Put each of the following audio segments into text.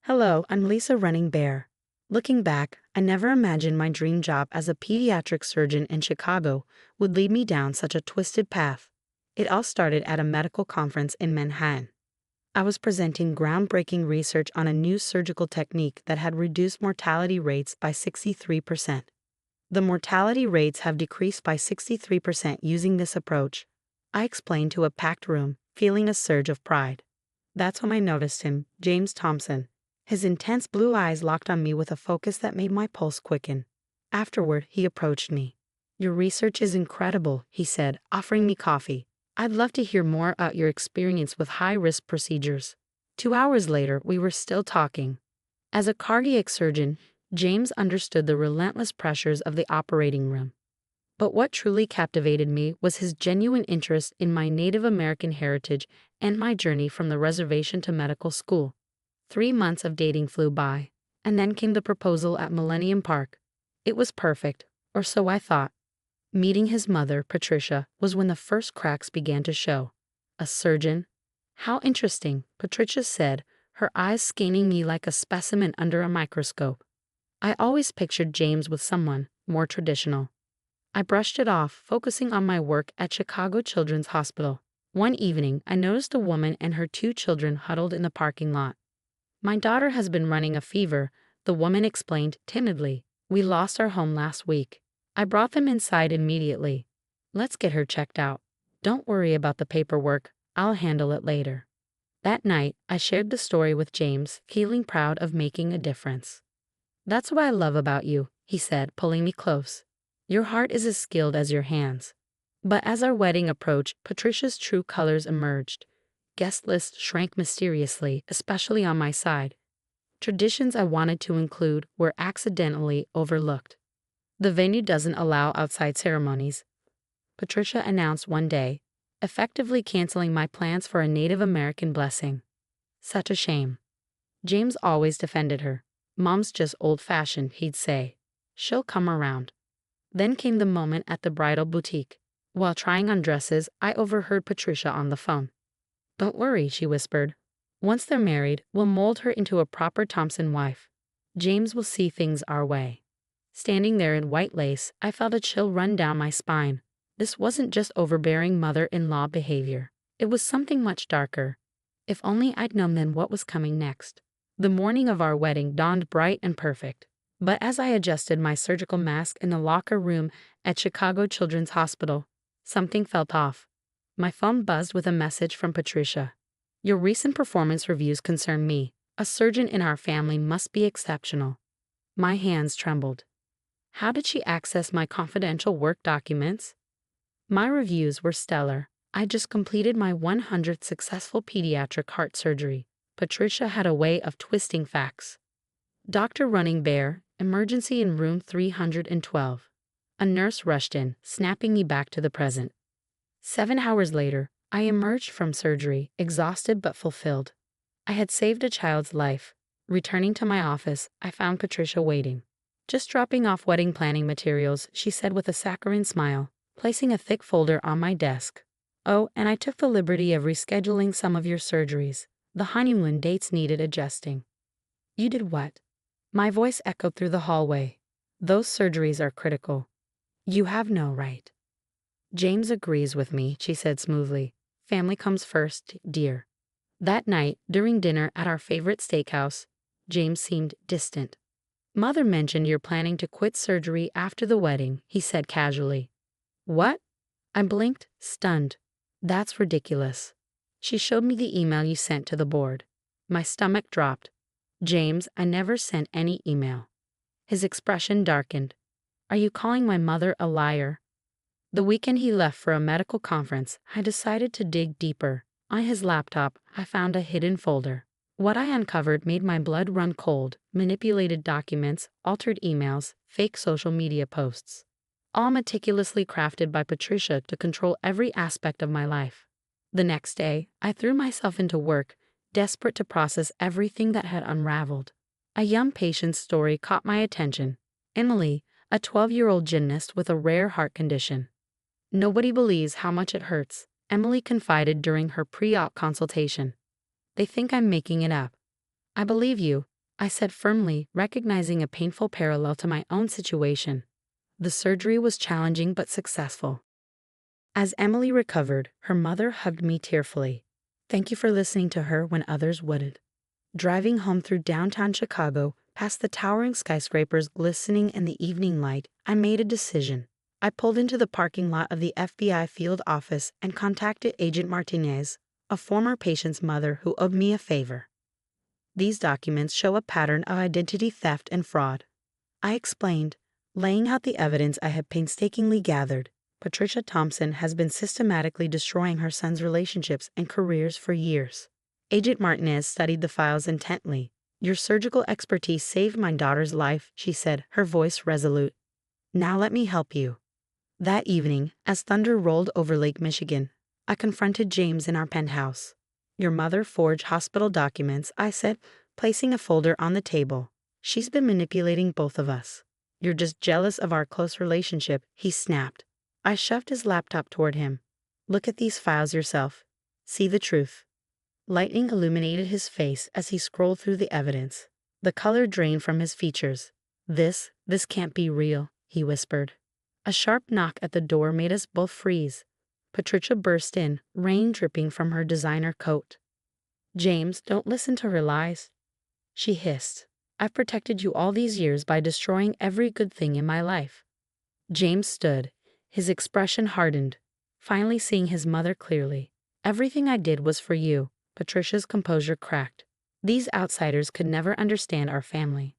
Hello, I'm Lisa Running Bear. Looking back, I never imagined my dream job as a pediatric surgeon in Chicago would lead me down such a twisted path. It all started at a medical conference in Manhattan. I was presenting groundbreaking research on a new surgical technique that had reduced mortality rates by 63%. The mortality rates have decreased by 63% using this approach, I explained to a packed room, feeling a surge of pride. That's when I noticed him, James Thompson. His intense blue eyes locked on me with a focus that made my pulse quicken. Afterward, he approached me. "Your research is incredible," he said, offering me coffee. "I'd love to hear more about your experience with high-risk procedures." 2 hours later, we were still talking. As a cardiac surgeon, James understood the relentless pressures of the operating room. But what truly captivated me was his genuine interest in my Native American heritage and my journey from the reservation to medical school. 3 months of dating flew by, and then came the proposal at Millennium Park. It was perfect, or so I thought. Meeting his mother, Patricia, was when the first cracks began to show. A surgeon? How interesting, Patricia said, her eyes scanning me like a specimen under a microscope. I always pictured James with someone more traditional. I brushed it off, focusing on my work at Chicago Children's Hospital. One evening, I noticed a woman and her 2 children huddled in the parking lot. "My daughter has been running a fever," the woman explained timidly. "We lost our home last week. I brought them inside immediately. Let's get her checked out. Don't worry about the paperwork, I'll handle it later." That night, I shared the story with James, feeling proud of making a difference. "That's what I love about you," he said, pulling me close. "Your heart is as skilled as your hands." But as our wedding approached, Patricia's true colors emerged. Guest lists shrank mysteriously, especially on my side. Traditions I wanted to include were accidentally overlooked. "The venue doesn't allow outside ceremonies," Patricia announced one day, effectively canceling my plans for a Native American blessing. Such a shame. James always defended her. "Mom's just old-fashioned," he'd say. "She'll come around." Then came the moment at the bridal boutique. While trying on dresses, I overheard Patricia on the phone. "Don't worry," she whispered. "Once they're married, we'll mold her into a proper Thompson wife. James will see things our way." Standing there in white lace, I felt a chill run down my spine. This wasn't just overbearing mother-in-law behavior. It was something much darker. If only I'd known then what was coming next. The morning of our wedding dawned bright and perfect. But as I adjusted my surgical mask in the locker room at Chicago Children's Hospital, something felt off. My phone buzzed with a message from Patricia. "Your recent performance reviews concern me. A surgeon in our family must be exceptional." My hands trembled. How did she access my confidential work documents? My reviews were stellar. I just completed my 100th successful pediatric heart surgery. Patricia had a way of twisting facts. "Dr. Running Bear, emergency in room 312. A nurse rushed in, snapping me back to the present. 7 hours later, I emerged from surgery, exhausted but fulfilled. I had saved a child's life. Returning to my office, I found Patricia waiting. "Just dropping off wedding planning materials," she said with a saccharine smile, placing a thick folder on my desk. "Oh, and I took the liberty of rescheduling some of your surgeries. The honeymoon dates needed adjusting." "You did what?" My voice echoed through the hallway. "Those surgeries are critical. You have no right." "James agrees with me," she said smoothly. "Family comes first, dear." That night, during dinner at our favorite steakhouse, James seemed distant. "Mother mentioned you're planning to quit surgery after the wedding," he said casually. "What?" I blinked, stunned. "That's ridiculous." She showed me the email you sent to the board. My stomach dropped. "James, I never sent any email." His expression darkened. "Are you calling my mother a liar?" The weekend he left for a medical conference, I decided to dig deeper. On his laptop, I found a hidden folder. What I uncovered made my blood run cold: manipulated documents, altered emails, fake social media posts. All meticulously crafted by Patricia to control every aspect of my life. The next day, I threw myself into work, desperate to process everything that had unraveled. A young patient's story caught my attention. Emily, a 12-year-old gymnast with a rare heart condition. "Nobody believes how much it hurts," Emily confided during her pre-op consultation. "They think I'm making it up." "I believe you. I said firmly, recognizing a painful parallel to my own situation. The surgery was challenging but successful. As Emily recovered, her mother hugged me tearfully. Thank you for listening to her when others wouldn't. Driving home through downtown Chicago, past the towering skyscrapers glistening in the evening light, I made a decision. I pulled into the parking lot of the FBI field office and contacted Agent Martinez, a former patient's mother who owed me a favor. These documents show a pattern of identity theft and fraud. I explained, laying out the evidence I had painstakingly gathered. Patricia Thompson has been systematically destroying her son's relationships and careers for years. Agent Martinez studied the files intently. Your surgical expertise saved my daughter's life, she said, her voice resolute. Now let me help you. That evening, as thunder rolled over Lake Michigan, I confronted James in our penthouse. Your mother forged hospital documents, I said, placing a folder on the table. She's been manipulating both of us. You're just jealous of our close relationship, he snapped. I shoved his laptop toward him. Look at these files yourself. See the truth. Lightning illuminated his face as he scrolled through the evidence. The color drained from his features. This can't be real, he whispered. A sharp knock at the door made us both freeze. Patricia burst in, rain dripping from her designer coat. James, don't listen to her lies, she hissed. I've protected you all these years by destroying every good thing in my life. James stood, his expression hardened, finally seeing his mother clearly. Everything I did was for you. Patricia's composure cracked. These outsiders could never understand our family.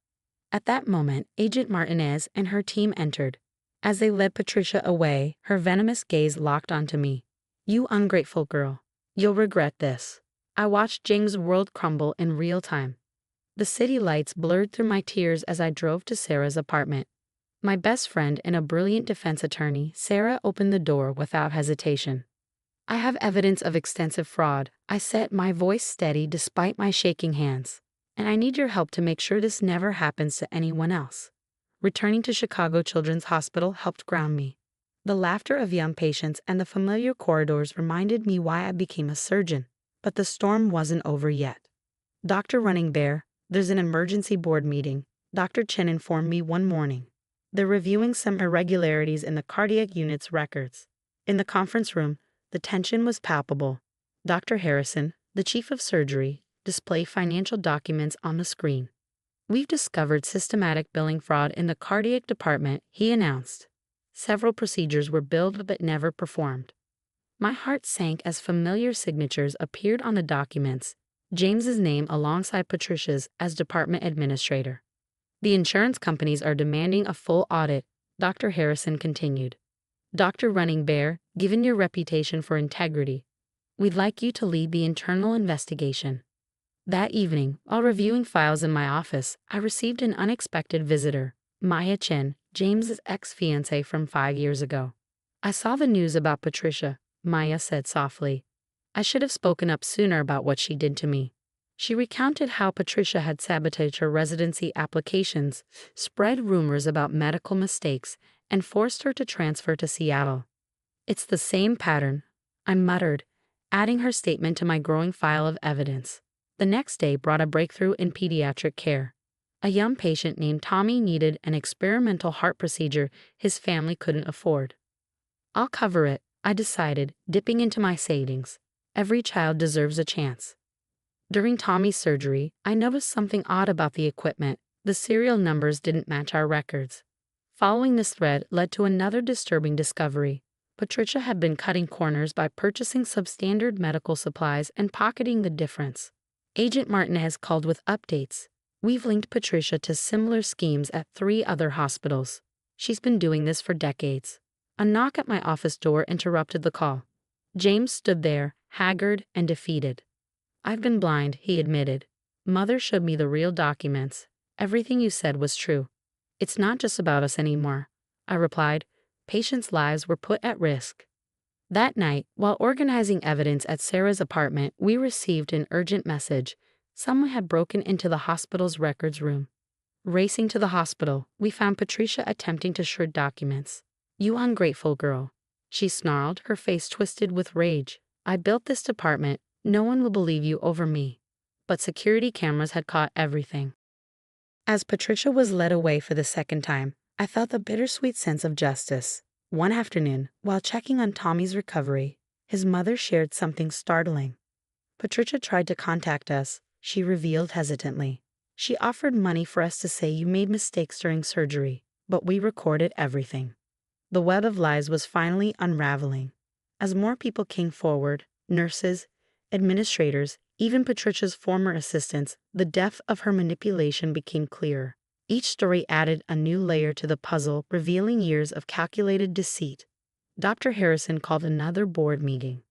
At that moment, Agent Martinez and her team entered. As they led Patricia away, her venomous gaze locked onto me. You ungrateful girl. You'll regret this. I watched James' world crumble in real time. The city lights blurred through my tears as I drove to Sarah's apartment. My best friend and a brilliant defense attorney, Sarah opened the door without hesitation. I have evidence of extensive fraud, I said, my voice steady despite my shaking hands. And I need your help to make sure this never happens to anyone else. Returning to Chicago Children's Hospital helped ground me. The laughter of young patients and the familiar corridors reminded me why I became a surgeon. But the storm wasn't over yet. Dr. Running Bear, there's an emergency board meeting, Dr. Chen informed me one morning. They're reviewing some irregularities in the cardiac unit's records. In the conference room, the tension was palpable. Dr. Harrison, the chief of surgery, displayed financial documents on the screen. We've discovered systematic billing fraud in the cardiac department, he announced. Several procedures were billed but never performed. My heart sank as familiar signatures appeared on the documents, James's name alongside Patricia's as department administrator. The insurance companies are demanding a full audit, Dr. Harrison continued. Dr. Running Bear, given your reputation for integrity, we'd like you to lead the internal investigation. That evening, while reviewing files in my office, I received an unexpected visitor, Maya Chen, James's ex-fiancée from 5 years ago. I saw the news about Patricia, Maya said softly. I should have spoken up sooner about what she did to me. She recounted how Patricia had sabotaged her residency applications, spread rumors about medical mistakes, and forced her to transfer to Seattle. It's the same pattern, I muttered, adding her statement to my growing file of evidence. The next day brought a breakthrough in pediatric care. A young patient named Tommy needed an experimental heart procedure his family couldn't afford. I'll cover it, I decided, dipping into my savings. Every child deserves a chance. During Tommy's surgery, I noticed something odd about the equipment. The serial numbers didn't match our records. Following this thread led to another disturbing discovery. Patricia had been cutting corners by purchasing substandard medical supplies and pocketing the difference. Agent Martinez called with updates. We've linked Patricia to similar schemes at 3 other hospitals. She's been doing this for decades. A knock at my office door interrupted the call. James stood there, haggard and defeated. I've been blind, he admitted. Mother showed me the real documents. Everything you said was true. It's not just about us anymore, I replied. Patients' lives were put at risk. That night, while organizing evidence at Sarah's apartment, we received an urgent message. Someone had broken into the hospital's records room. Racing to the hospital, we found Patricia attempting to shred documents. You ungrateful girl, she snarled, her face twisted with rage. I built this department. No one will believe you over me. But security cameras had caught everything. As Patricia was led away for the second time, I felt a bittersweet sense of justice. One afternoon, while checking on Tommy's recovery, his mother shared something startling. Patricia tried to contact us, she revealed hesitantly. She offered money for us to say you made mistakes during surgery, but we recorded everything. The web of lies was finally unraveling. As more people came forward, nurses, administrators, even Patricia's former assistants, the depth of her manipulation became clearer. Each story added a new layer to the puzzle, revealing years of calculated deceit. Dr. Harrison called another board meeting.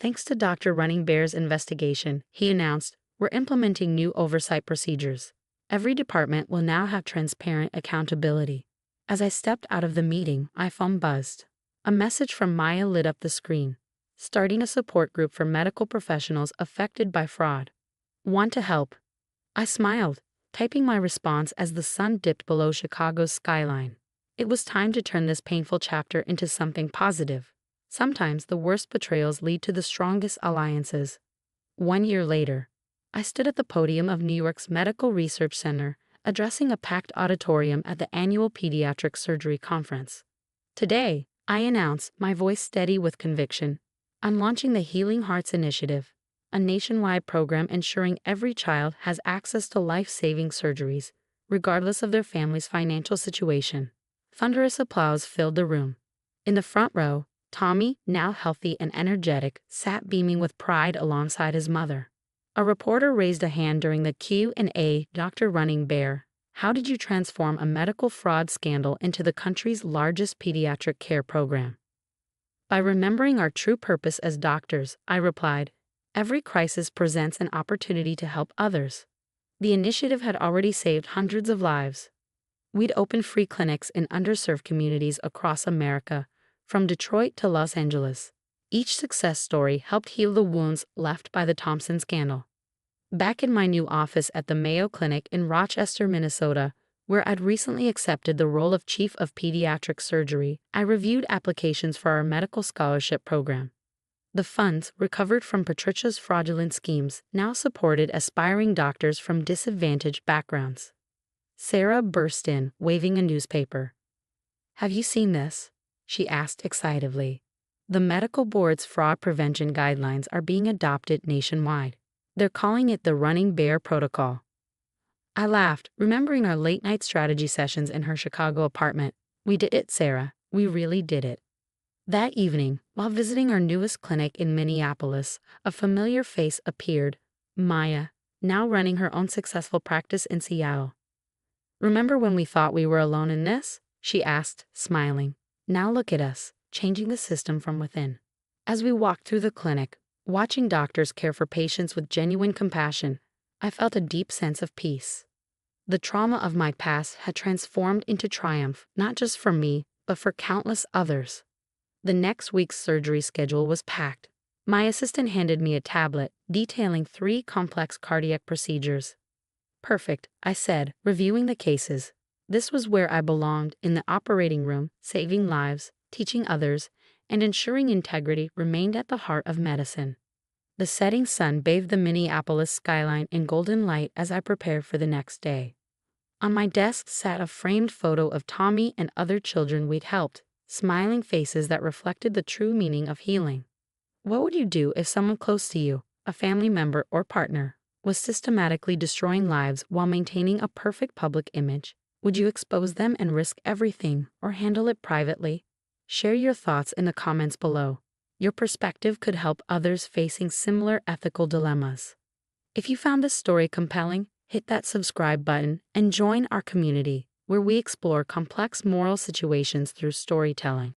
Thanks to Dr. Running Bear's investigation, he announced, we're implementing new oversight procedures. Every department will now have transparent accountability. As I stepped out of the meeting, my phone buzzed. A message from Maya lit up the screen. Starting a support group for medical professionals affected by fraud. Want to help? I smiled, typing my response as the sun dipped below Chicago's skyline. It was time to turn this painful chapter into something positive. Sometimes the worst betrayals lead to the strongest alliances. 1 year later, I stood at the podium of New York's Medical Research Center, addressing a packed auditorium at the annual Pediatric Surgery Conference. Today, I announce, my voice steady with conviction, I'm launching the Healing Hearts Initiative, a nationwide program ensuring every child has access to life-saving surgeries, regardless of their family's financial situation. Thunderous applause filled the room. In the front row, Tommy, now healthy and energetic, sat beaming with pride alongside his mother. A reporter raised a hand during the Q&A. Dr. Running Bear, how did you transform a medical fraud scandal into the country's largest pediatric care program? By remembering our true purpose as doctors, I replied, every crisis presents an opportunity to help others. The initiative had already saved hundreds of lives. We'd opened free clinics in underserved communities across America, from Detroit to Los Angeles. Each success story helped heal the wounds left by the Thompson scandal. Back in my new office at the Mayo Clinic in Rochester, Minnesota, where I'd recently accepted the role of Chief of Pediatric Surgery, I reviewed applications for our medical scholarship program. The funds, recovered from Patricia's fraudulent schemes, now supported aspiring doctors from disadvantaged backgrounds. Sarah burst in, waving a newspaper. Have you seen this? She asked excitedly. The medical board's fraud prevention guidelines are being adopted nationwide. They're calling it the Running Bear Protocol. I laughed, remembering our late-night strategy sessions in her Chicago apartment. We did it, Sarah. We really did it. That evening, while visiting our newest clinic in Minneapolis, a familiar face appeared, Maya, now running her own successful practice in Seattle. Remember when we thought we were alone in this? She asked, smiling. Now look at us, changing the system from within. As we walked through the clinic, watching doctors care for patients with genuine compassion, I felt a deep sense of peace. The trauma of my past had transformed into triumph, not just for me, but for countless others. The next week's surgery schedule was packed. My assistant handed me a tablet detailing 3 complex cardiac procedures. Perfect, I said, reviewing the cases. This was where I belonged, in the operating room, saving lives, teaching others, and ensuring integrity remained at the heart of medicine. The setting sun bathed the Minneapolis skyline in golden light as I prepared for the next day. On my desk sat a framed photo of Tommy and other children we'd helped, smiling faces that reflected the true meaning of healing. What would you do if someone close to you, a family member or partner, was systematically destroying lives while maintaining a perfect public image? Would you expose them and risk everything, or handle it privately? Share your thoughts in the comments below. Your perspective could help others facing similar ethical dilemmas. If you found this story compelling, hit that subscribe button and join our community, where we explore complex moral situations through storytelling.